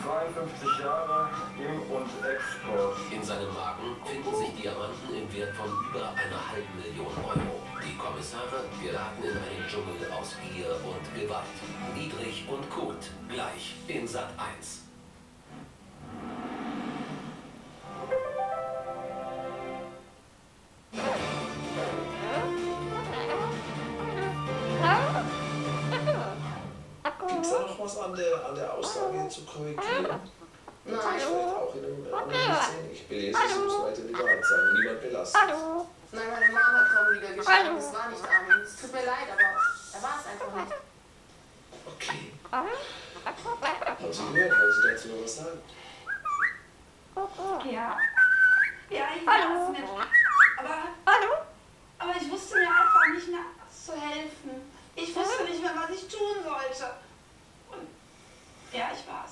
52 Jahre, Im- und Export. In seinem Magen finden sich Diamanten im Wert von über 500.000 Euro. Die Kommissare geraten in einen Dschungel aus Gier und Gewalt. Niedrig und Kurt, gleich in Sat 1. Gibt es da noch was an der Aussage zu korrigieren? Nein. Vielleicht auch in einem anderen Szenen. Ich belese es, muss weiter die Wahrheit sagen. Niemand belastet. Nein, meine Mama hat kaum wieder geschrieben. Es war nicht Armin. Es tut mir leid, aber er war es einfach nicht. Okay. Haben Sie gehört? Wollen Sie dazu noch was sagen? Ja. Ja, ich weiß nicht. Aber ich wusste mir einfach nicht mehr zu helfen. Ich wusste nicht mehr, was ich tun sollte. Und ja, ich war's.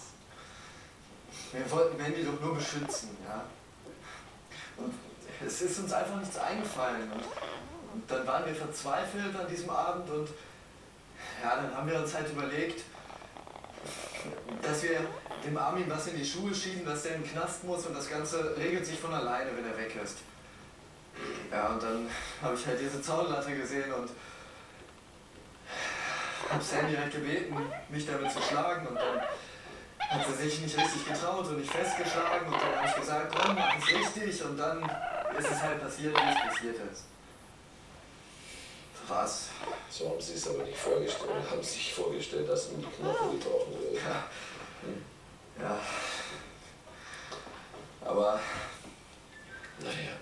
Wir wollten Mandy doch nur beschützen, ja. Und es ist uns einfach nichts eingefallen. Und dann waren wir verzweifelt an diesem Abend und ja, dann haben wir uns halt überlegt, dass wir dem Armin was in die Schuhe schieben, dass der in den Knast muss und das Ganze regelt sich von alleine, wenn er weg ist. Ja, und dann habe ich halt diese Zaunlatte gesehen und habe Sandy halt gebeten, mich damit zu schlagen und dann hat sie sich nicht richtig getraut und mich festgeschlagen und dann habe ich gesagt, komm, mach es richtig und dann ist es halt passiert, wie es passiert ist. Was? So haben Sie es aber nicht vorgestellt. Haben Sie sich vorgestellt, dass Ihnen die Knochen gebrochen werden? Ja. Ja. Aber, Naja.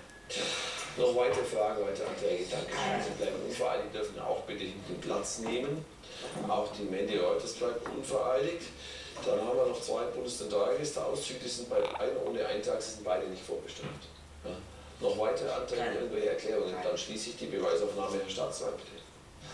Noch weitere Fragen, weitere Anträge. Danke. Sie bleiben unvereidigt, dürfen auch bitte hinten Platz nehmen. Auch die Mandy Reuters bleibt unvereidigt. Dann haben wir noch zwei Bundeszentralregisterauszüge, die sind bei beiden ohne Eintrag, sind beide nicht vorbestimmt. Ja. Noch weitere Anträge, irgendwelche Erklärungen, dann schließe ich die Beweisaufnahme, Herr Staatsanwalt, bitte.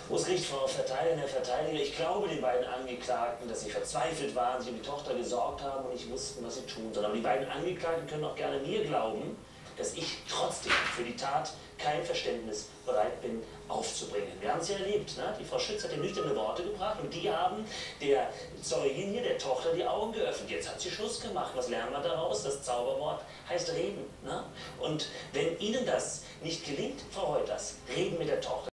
Muss Gericht, Frau Verteidigerin, Herr Verteidiger, ich glaube den beiden Angeklagten, dass sie verzweifelt waren, sie um die Tochter gesorgt haben und nicht wussten, was sie tun sollen. Aber die beiden Angeklagten können auch gerne mir glauben, dass ich trotzdem für die Tat kein Verständnis bereit bin aufzubringen. Wir haben es ja erlebt, ne? Die Frau Schütz hat ja nüchterne Worte gebracht und die haben der Zeugin hier, der Tochter, die Augen geöffnet. Jetzt hat sie Schluss gemacht. Was lernen wir daraus? Das Zauberwort heißt reden. Ne? Und wenn Ihnen das nicht gelingt, Frau Reuters, reden mit der Tochter.